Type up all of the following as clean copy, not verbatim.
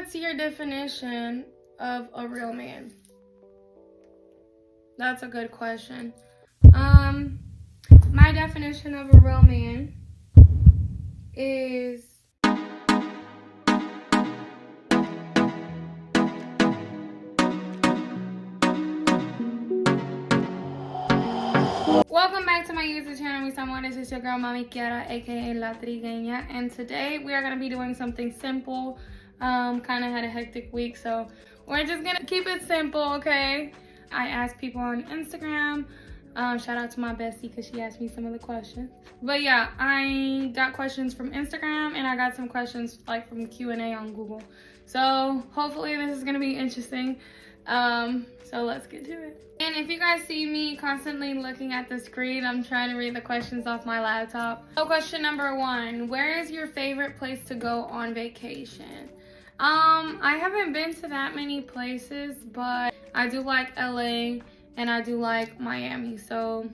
What's your definition of a real man? That's a good question. My definition of a real man is welcome back to my YouTube channel, Mis Amores. It's your girl, mamikiara, aka La Trigueña, and today we are going to be doing something simple. Kind of had a hectic week, so we're just going to keep it simple, okay? I asked people on Instagram. Shout out to my bestie because she asked me some of the questions. But yeah, I got questions from Instagram and I got some questions like from Q&A on Google. So hopefully this is going to be interesting. So let's get to it. And if you guys see me constantly looking at the screen, I'm trying to read the questions off my laptop. So question number 1, where is your favorite place to go on vacation? I haven't been to that many places, but I do like LA and I do like Miami. So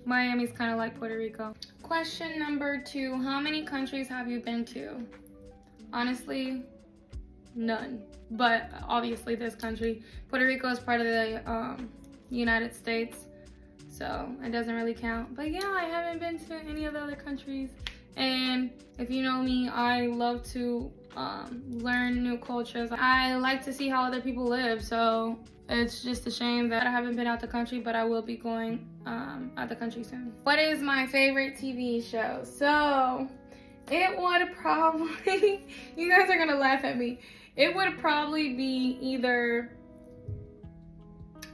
Miami's kind of like Puerto Rico. Question number 2, how many countries have you been to? Honestly, none. But obviously this country, Puerto Rico, is part of the United States, so it doesn't really count. But yeah, I haven't been to any of the other countries. And if you know me, I love to learn new cultures. I like to see how other people live, so it's just a shame that I haven't been out the country, but I will be going out the country soon. What is my favorite TV show? So it would probably, you guys are gonna laugh at me. It would probably be either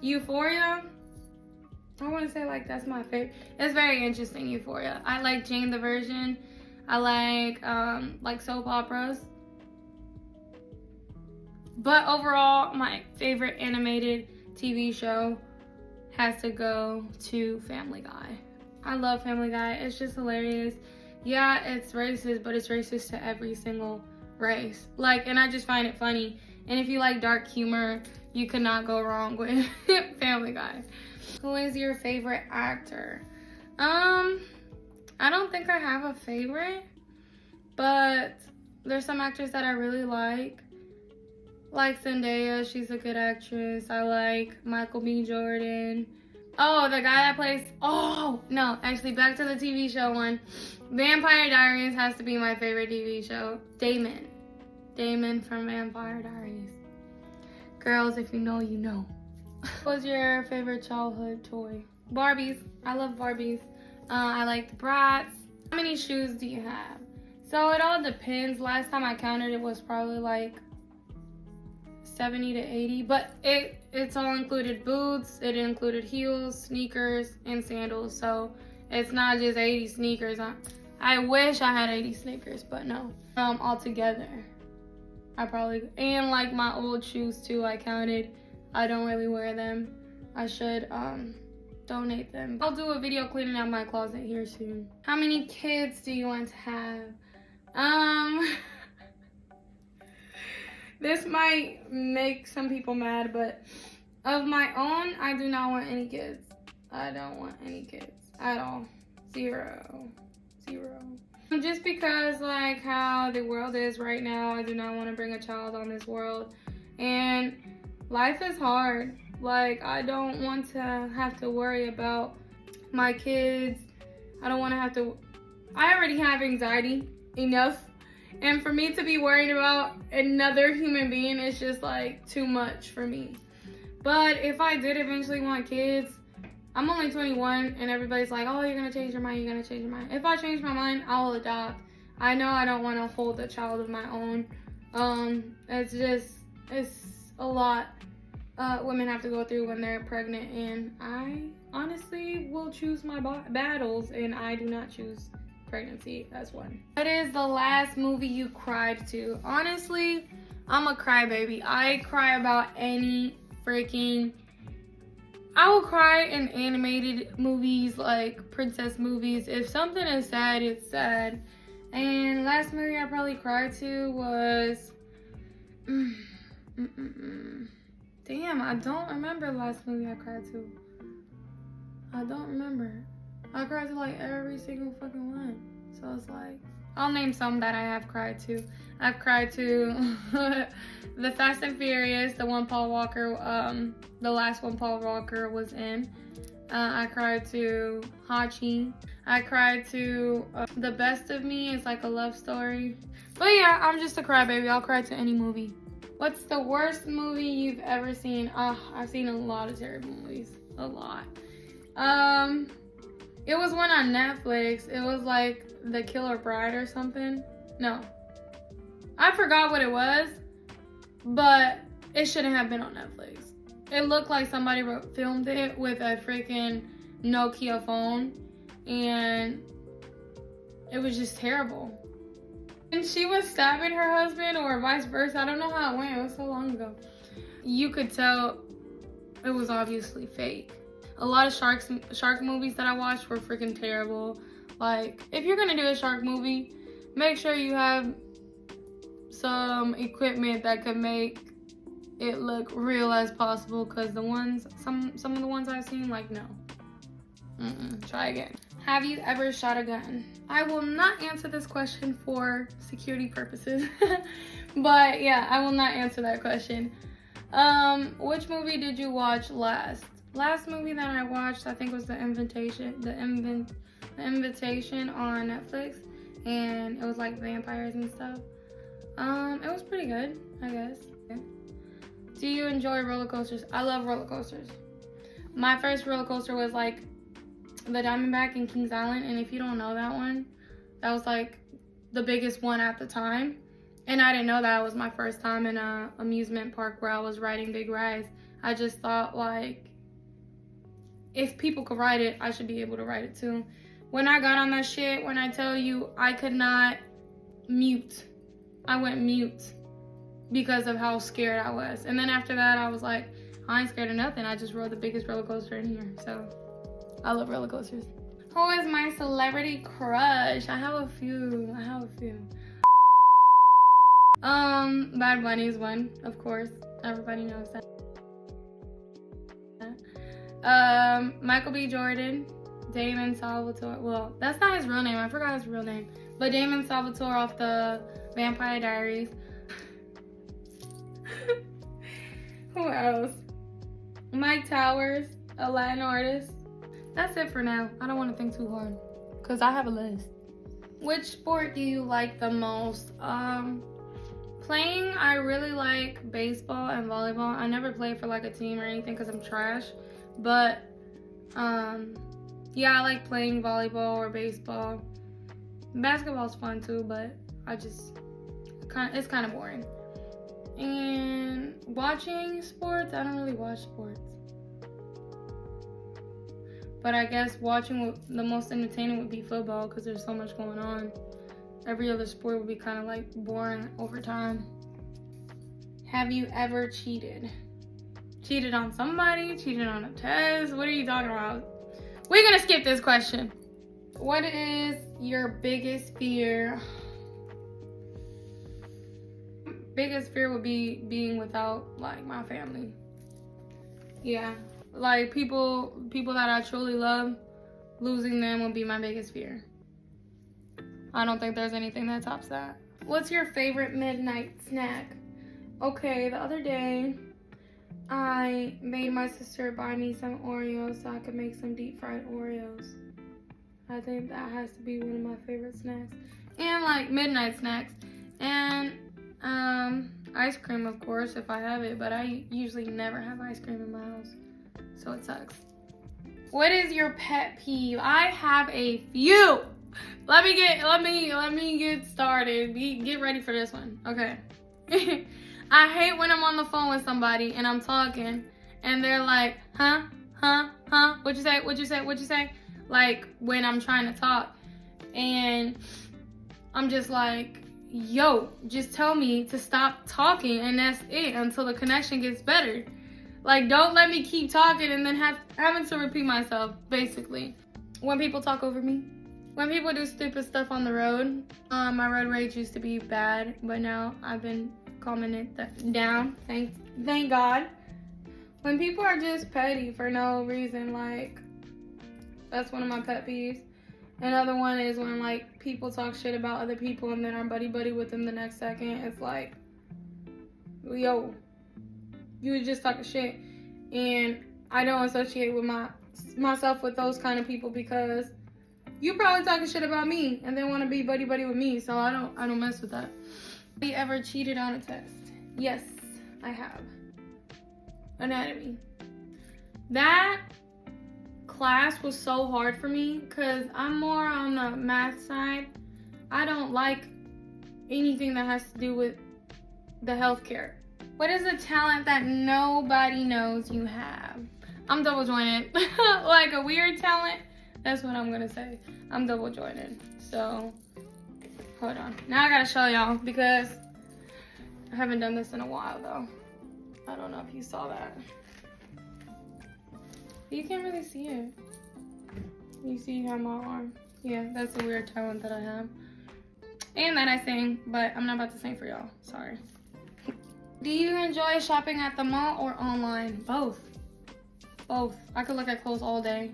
Euphoria. I want to say like that's my favorite. It's very interesting, Euphoria. I like Jane the Virgin. I like soap operas. But overall, my favorite animated TV show has to go to Family Guy. I love Family Guy. It's just hilarious. Yeah, it's racist, but it's racist to every single race. And I just find it funny. And if you like dark humor, you could not go wrong with Family Guy. Who is your favorite actor? I don't think I have a favorite, but there's some actors that I really like. Like Zendaya, she's a good actress. I like Michael B. Jordan. Oh, the guy that plays, actually back to the TV show one. Vampire Diaries has to be my favorite TV show. Damon from Vampire Diaries. Girls, if you know, you know. What's your favorite childhood toy? Barbies. I love Barbies. I like the Bratz. How many shoes do you have? So it all depends. Last time I counted, it was probably like 70 to 80, but it's all included boots, it included heels, sneakers, and sandals. So it's not just 80 sneakers. I wish I had 80 sneakers, but no. All together, I probably, and like my old shoes too, I counted. I don't really wear them. I should donate them. I'll do a video cleaning out my closet here soon. How many kids do you want to have? This might make some people mad, but of my own, I do not want any kids. I don't want any kids at all. Zero. Just because like how the world is right now, I do not want to bring a child on this world. And life is hard. Like, I don't want to have to worry about my kids. I don't want to have to, I already have anxiety enough. And for me to be worried about another human being is just like too much for me. But if I did eventually want kids, I'm only 21 and everybody's like, oh, you're gonna change your mind, If I change my mind, I'll adopt. I know I don't want to hold a child of my own. It's a lot women have to go through when they're pregnant, and I honestly will choose my battles, and I do not choose pregnancy as one. What is the last movie you cried to? Honestly, I'm a crybaby. I cry about any freaking, I will cry in animated movies, like princess movies. If something is sad, it's sad. And last movie I probably cried to was damn, I don't remember the last movie I cried to. I don't remember. I cried to like every single fucking one. So it's like, I'll name some that I have cried to. I've cried to the Fast and Furious, the one Paul Walker, the last one Paul Walker was in. I cried to Hachi. I cried to The Best of Me. It's like a love story. But yeah, I'm just a crybaby. I'll cry to any movie. What's the worst movie you've ever seen? I've seen a lot of terrible movies. A lot. It was one on Netflix. It was like The Killer Bride or something. No. I forgot what it was, but it shouldn't have been on Netflix. It looked like somebody filmed it with a freaking Nokia phone, and it was just terrible. And she was stabbing her husband, or vice versa. I don't know how it went. It was so long ago. You could tell it was obviously fake. A lot of shark movies that I watched were freaking terrible. Like, if you're gonna do a shark movie, make sure you have some equipment that could make it look real as possible, because the ones, some of the ones I've seen, like, no. Try again. Have you ever shot a gun? I will not answer this question for security purposes. But yeah, I will not answer that question. Which movie did you watch last? Last movie that I watched, I think, was The Invitation. The Invitation on Netflix, and it was like vampires and stuff. It was pretty good, I guess. Do you enjoy roller coasters? I love roller coasters. My first roller coaster was like the Diamondback in Kings Island, and if you don't know that one, that was like the biggest one at the time. And I didn't know that was my first time in a amusement park where I was riding big rides. I just thought, like, if people could ride it, I should be able to ride it too. When I got on that shit, when I tell you I could not mute, I went mute because of how scared I was. And then after that, I was like, I ain't scared of nothing. I just rode the biggest roller coaster in here. So I love roller coasters. Who is my celebrity crush? I have a few. Bad Bunny's one, of course. Everybody knows that. Michael B. Jordan, Damon Salvatore. Well, that's not his real name. I forgot his real name. But Damon Salvatore off the Vampire Diaries. Who else? Mike Towers, a Latin artist. That's it for now. I don't want to think too hard, because I have a list. Which sport do you like the most? Playing, I really like baseball and volleyball. I never played for like a team or anything because I'm trash. But, yeah, I like playing volleyball or baseball. Basketball's fun too, but it's kind of boring. And watching sports, I don't really watch sports. But I guess watching the most entertaining would be football, because there's so much going on. Every other sport would be kind of like boring over time. Have you ever cheated? Cheated on somebody? Cheated on a test? What are you talking about? We're gonna skip this question. What is your biggest fear? Biggest fear would be being without, like, my family. Yeah, like people that I truly love, losing them would be my biggest fear. I don't think there's anything that tops that. What's your favorite midnight snack? Okay, the other day, I made my sister buy me some Oreos so I could make some deep fried Oreos. I think that has to be one of my favorite snacks. And like midnight snacks. And ice cream, of course, if I have it, but I usually never have ice cream in my house, so it sucks. What is your pet peeve? I have a few. Let me get started. Get ready for this one. Okay. I hate when I'm on the phone with somebody and I'm talking and they're like, huh? What'd you say? Like when I'm trying to talk and I'm just like, yo, just tell me to stop talking and that's it until the connection gets better. Like, don't let me keep talking and then having to repeat myself, basically. When people talk over me. When people do stupid stuff on the road. My road rage used to be bad, but now I've been calming it down. Thank God. When people are just petty for no reason, like, that's one of my pet peeves. Another one is when like people talk shit about other people and then are buddy with them the next second. It's like, yo, you was just talking shit. And I don't associate with myself with those kind of people, because you probably talking shit about me and then want to be buddy with me. So I don't mess with that. Have you ever cheated on a test? Yes, I have. Anatomy. That class was so hard for me because I'm more on the math side. I don't like anything that has to do with the healthcare. What is a talent that nobody knows you have? I'm double jointed. Like a weird talent. That's what I'm gonna say. I'm double jointed. So, hold on. Now I gotta show y'all because I haven't done this in a while though. I don't know if you saw that. You can't really see it. You see how my arm? Yeah, that's a weird talent that I have. And that I sing, but I'm not about to sing for y'all. Sorry. Do you enjoy shopping at the mall or online? Both. Both. I could look at clothes all day.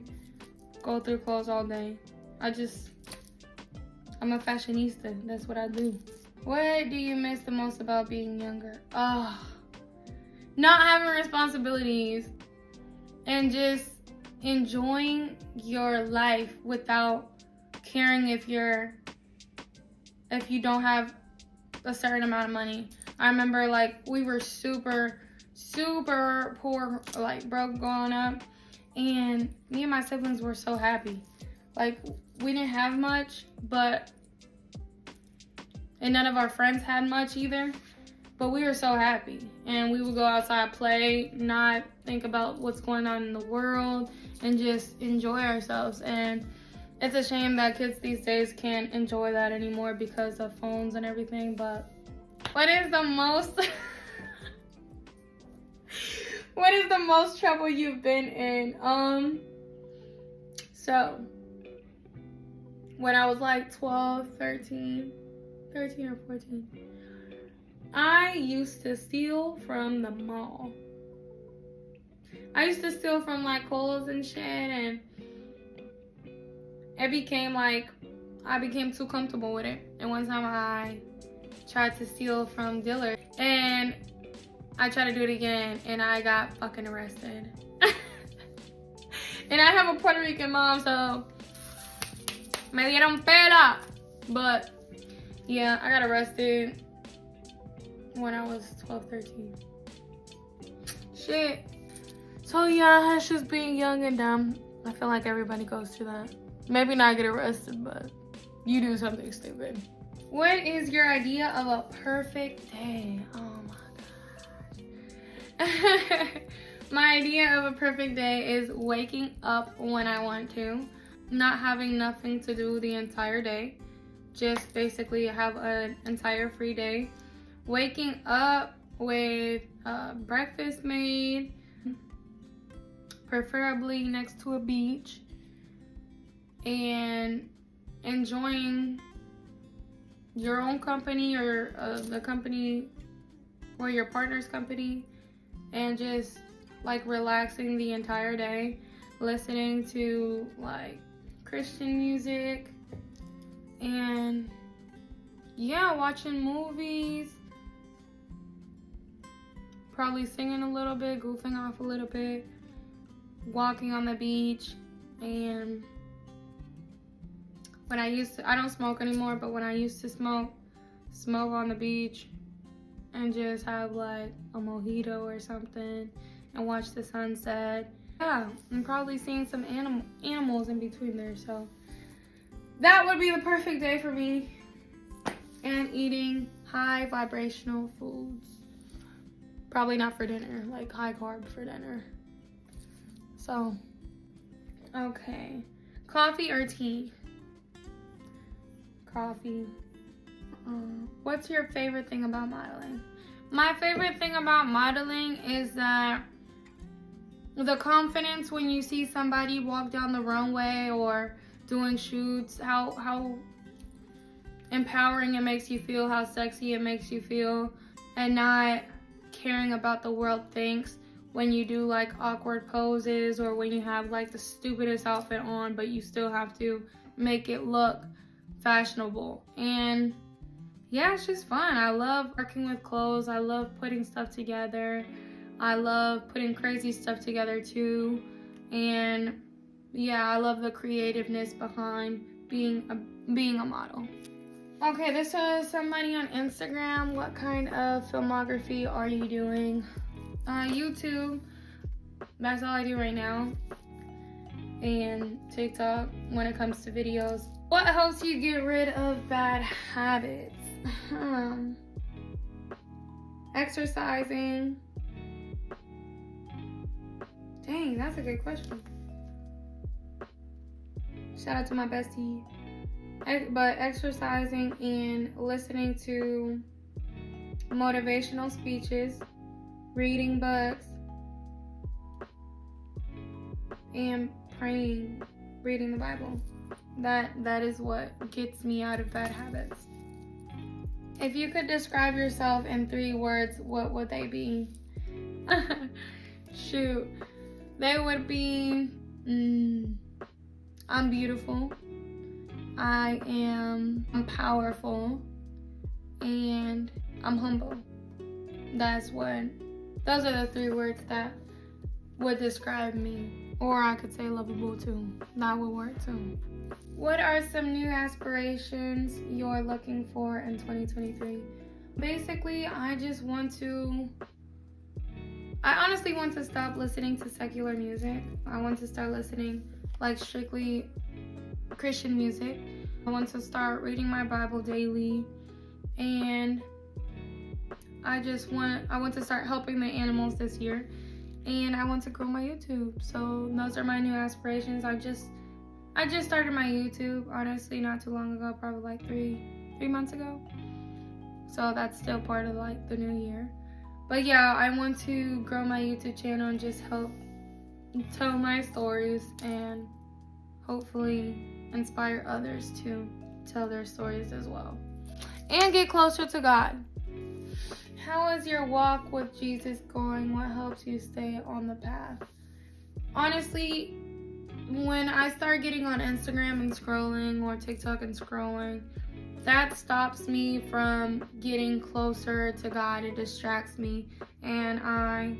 Go through clothes all day. I'm a fashionista. That's what I do. What do you miss the most about being younger? Oh, not having responsibilities and just enjoying your life without caring if you don't have a certain amount of money. I remember like we were super poor, like broke growing up, and me and my siblings were so happy. Like we didn't have much, and none of our friends had much either, but we were so happy. And we would go outside, play, not think about what's going on in the world, and just enjoy ourselves. And it's a shame that kids these days can't enjoy that anymore because of phones and everything. But what is the most what is the most trouble you've been in? So when I was like 12, 13 or 14, I used to steal from the mall. I used to steal from like Kohl's and shit, and it became like I became too comfortable with it. And one time I tried to steal from dealers, and I tried to do it again, and I got fucking arrested. And I have a Puerto Rican mom, so me dieron pela. But yeah, I got arrested when I was 12, 13. Shit. So yeah, it's just being young and dumb. I feel like everybody goes through that. Maybe not get arrested, but you do something stupid. What is your idea of a perfect day? Oh my god. My idea of a perfect day is waking up when I want to, not having nothing to do the entire day, just basically have an entire free day. Waking up with breakfast made, preferably next to a beach, and enjoying your own company or the company or your partner's company, and just like relaxing the entire day, listening to like Christian music, and yeah, watching movies, probably singing a little bit, goofing off a little bit, walking on the beach. And when I don't smoke anymore, but when I used to smoke on the beach and just have like a mojito or something and watch the sunset. Yeah, and probably seeing some animals in between there. So that would be the perfect day for me. And eating high vibrational foods. Probably not for dinner, like high carb for dinner. So, okay. Coffee or tea? Coffee. What's your favorite thing about modeling? My favorite thing about modeling is that the confidence when you see somebody walk down the runway or doing shoots, how empowering it makes you feel, how sexy it makes you feel, and not caring about the world thinks when you do like awkward poses or when you have like the stupidest outfit on, but you still have to make it look fashionable. And yeah, it's just fun. I love working with clothes. I love putting stuff together. I love putting crazy stuff together too. And yeah, I love the creativeness behind being a model. Okay, this is somebody on Instagram. What kind of filmography are you doing? YouTube. That's all I do right now. And TikTok when it comes to videos. What helps you get rid of bad habits? Exercising. Dang, that's a good question. Shout out to my bestie. But exercising and listening to motivational speeches, reading books, and praying, reading the Bible. That is what gets me out of bad habits. If you could describe yourself in 3 words, what would they be? Shoot. They would be, I'm beautiful, I'm powerful, and I'm humble. Those are the 3 words that would describe me. Or I could say lovable too. That would work too. What are some new aspirations you're looking for in 2023? Basically, I honestly want to stop listening to secular music. I want to start listening like strictly Christian music. I want to start reading my Bible daily, and I want to start helping the animals this year, and I want to grow my YouTube. So those are my new aspirations. I just started my YouTube, honestly, not too long ago, probably like three months ago. So that's still part of like the new year. But yeah, I want to grow my YouTube channel and just help tell my stories and hopefully inspire others to tell their stories as well. And get closer to God. How is your walk with Jesus going? What helps you stay on the path? Honestly, when I start getting on Instagram and scrolling, or TikTok and scrolling, that stops me from getting closer to God. It distracts me. And I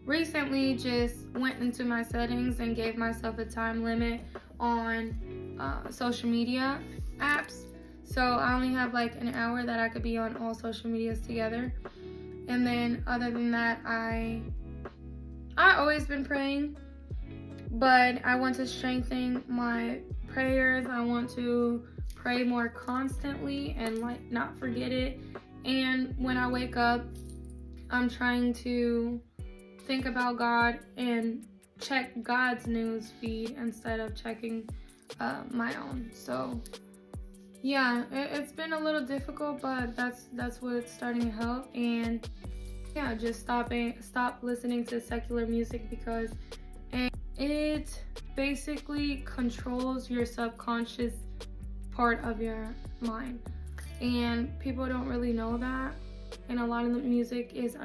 recently just went into my settings and gave myself a time limit on social media apps. So I only have like an hour that I could be on all social medias together. And then other than that, I always been praying, but I want to strengthen my prayers. I want to pray more constantly and like not forget it. And when I wake up, I'm trying to think about God and check God's news feed instead of checking my own. So yeah, it's been a little difficult, but that's what's starting to help. And yeah, just stop listening to secular music, because it basically controls your subconscious part of your mind, and people don't really know that. And a lot of the music is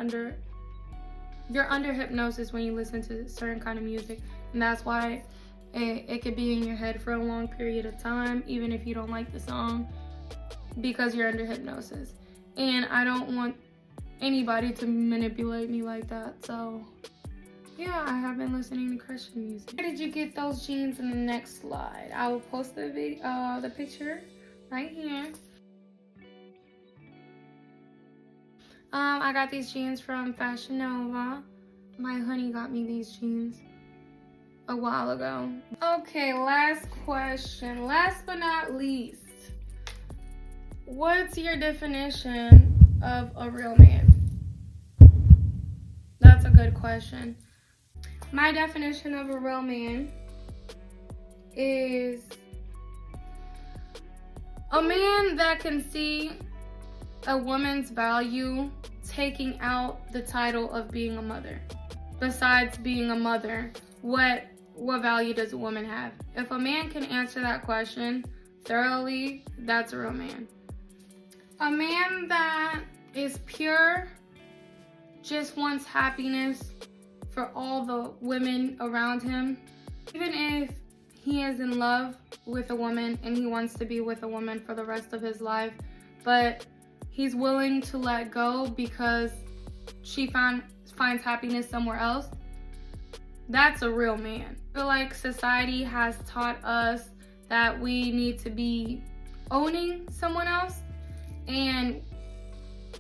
you're under hypnosis when you listen to certain kind of music, and that's why it could be in your head for a long period of time, even if you don't like the song, because you're under hypnosis. And I don't want anybody to manipulate me like that. So yeah, I have been listening to Christian music. Where did you get those jeans? In the next slide, I will post the picture right here. I got these jeans from Fashion Nova. My honey got me these jeans a while ago. Okay, last question. Last but not least, what's your definition of a real man? That's a good question. My definition of a real man is a man that can see a woman's value taking out the title of being a mother. Besides being a mother, what value does a woman have? If a man can answer that question thoroughly, that's a real man. A man that is pure, just wants happiness for all the women around him. Even if he is in love with a woman and he wants to be with a woman for the rest of his life, but he's willing to let go because she finds happiness somewhere else, that's a real man. I feel like society has taught us that we need to be owning someone else, and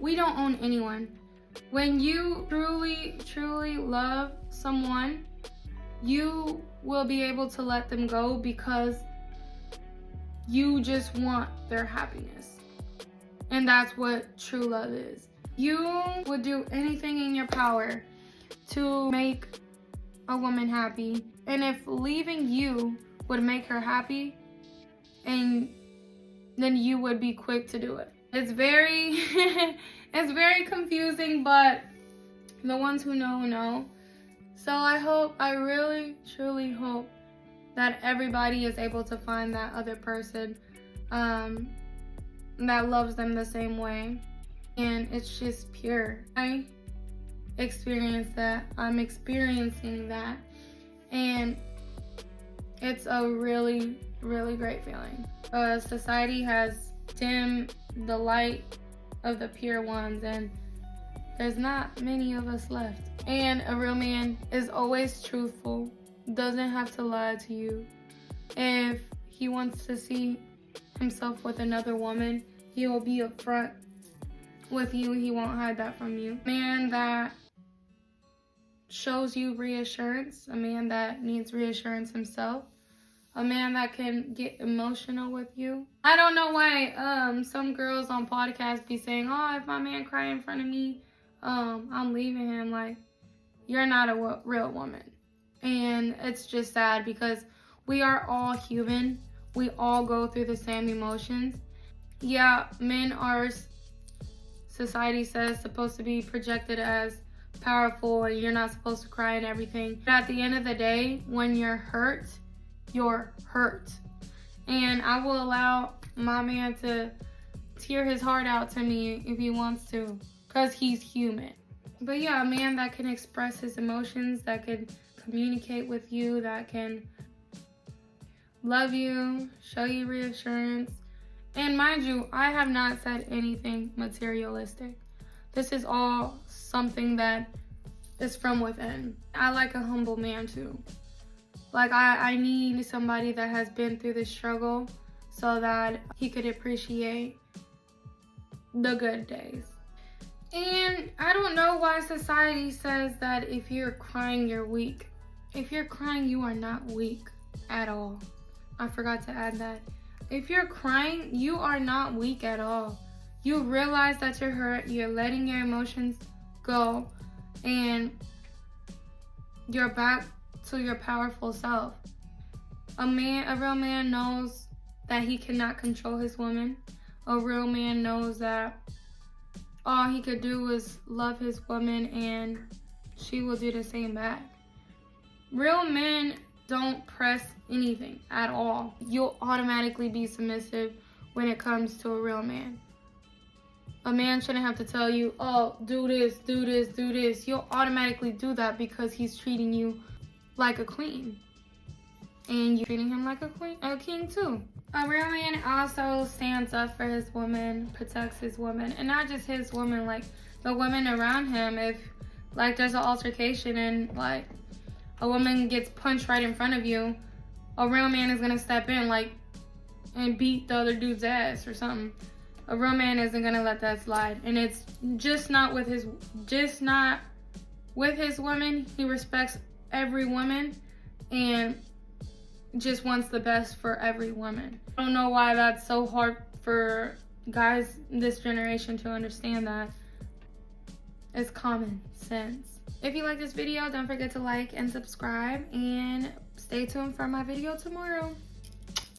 we don't own anyone. When you truly love someone, you will be able to let them go because you just want their happiness. And that's what true love is. You would do anything in your power to make a woman happy. And if leaving you would make her happy, and then you would be quick to do it. It's very it's very confusing, but the ones who know. So I really truly hope that everybody is able to find that other person that loves them the same way, and it's just pure. I experienced that. I'm experiencing that, and it's a really great feeling. Society has dimmed the light of the pure ones, and there's not many of us left. And a real man is always truthful, doesn't have to lie to you. If he wants to see himself with another woman, he will be upfront with you. He won't hide that from you. A man that shows you reassurance, a man that needs reassurance himself, a man that can get emotional with you. I don't know why some girls on podcasts be saying, oh, if my man cry in front of me, I'm leaving him. Like, you're not a real woman. And it's just sad because we are all human. We all go through the same emotions. Yeah, men are, society says, supposed to be projected as powerful and you're not supposed to cry and everything. But at the end of the day, when you're hurt, you're hurt. And I will allow my man to tear his heart out to me if he wants to, because he's human. But yeah, a man that can express his emotions, that can communicate with you, that can love you, show you reassurance. And mind you, I have not said anything materialistic. This is all something that is from within. I like a humble man too. Like, I need somebody that has been through the struggle so that he could appreciate the good days. And I don't know why society says that if you're crying, you're weak. If you're crying, you are not weak at all. I forgot to add that. If you're crying, you are not weak at all. You realize that you're hurt, you're letting your emotions go, and you're back to your powerful self. A real man knows that he cannot control his woman. A real man knows that all he could do is love his woman and she will do the same back. Real men don't press anything at all. You'll automatically be submissive when it comes to a real man. A man shouldn't have to tell you, oh, do this, do this, do this. You'll automatically do that because he's treating you like a queen. And you're treating him like a king too. A real man also stands up for his woman, protects his woman, and not just his woman, like the women around him. If like there's an altercation and like a woman gets punched right in front of you, a real man is gonna step in like and beat the other dude's ass or something. A real man isn't gonna let that slide. And it's just not with his woman. He respects every woman and just wants the best for every woman. I don't know why that's so hard for guys in this generation to understand that. It's common sense. If you like this video, don't forget to like and subscribe, and stay tuned for my video tomorrow.